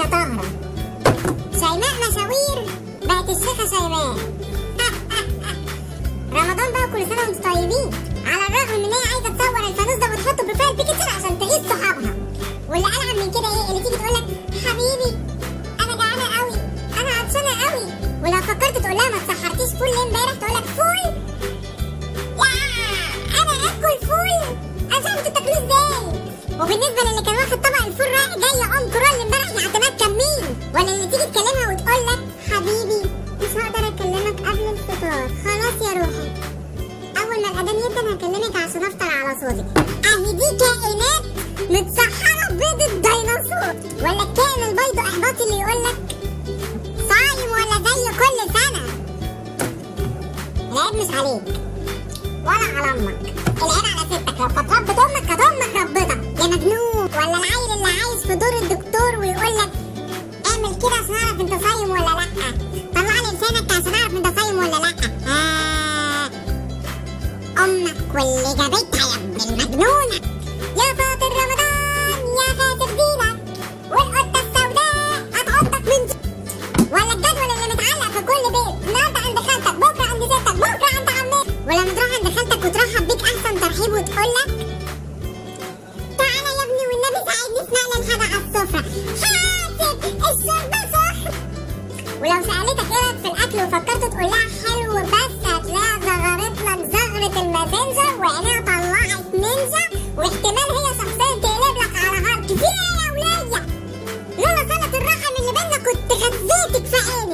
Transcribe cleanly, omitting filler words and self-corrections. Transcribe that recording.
يا طاهرة. شيماء مشاوير بقت الشيخة شيماء. رمضان بقى كل سنة وانتم طيبين. على الرغم من ان هي عايزة تصور الفانوس ده وتحطه بروفايل بيكتشر عشان تغيظ صحابها. واللي ألعب من كده ايه؟ اللي تيجي تقولك حبيبي أنا جعانة قوي، أنا عطشانة قوي، ولو فكرت تقول لها ما تسحرتيش فول ليه امبارح تقولك فول؟ أنا آكل فول؟ أنا مش عارفة انتوا بتاكلوه ازاي؟ وبالنسبة للي كان واخد طبق الفول رايح جاي ام كرول امبارح يا اعتماد كان مين؟ ولا اللي تيجي تكلمها وتقولك حبيبي مش هقدر اكلمك قبل الفطار، خلاص يا روحي. أول ما الأذان يبدأ هكلمك عشان أفطر على صوتك. أهي دي كائنات متسحرة بيض الديناصور، ولا الكائن البيض إحباطي اللي يقولك صايم ولا زي كل سنة. العيب مش عليك ولا على أمك، العيب على ستك. لو كانت ربت أمك كانت أمك ربتك يا مجنون. ولا العيل اللي عايش في دور الدكتور ويقولك اعمل كده عشان أعرف أنت صايم ولا لأ، طلع لي لسانك عشان أعرف أنت صايم ولا لأ. أمك واللي جابتها يا ابن المجنونة. يا فاطر رمضان يا فاتر دينك، والقطة السوداء هتحطك من ولا الجدول اللي متعلق في كل بيت، النهارده عند خالتك، بكرة عند ستك، بكرة عند عمتك. ولما تروح عند خالتك وترحب بيك أحسن ترحيب وتقولك تعالى يا ابني والنبي ساعدني في نقل الحاجة على السفرة. حاسب الشوربة سخن. ولو سألتك إيه رأيك في الأكل وفكرت تقول لها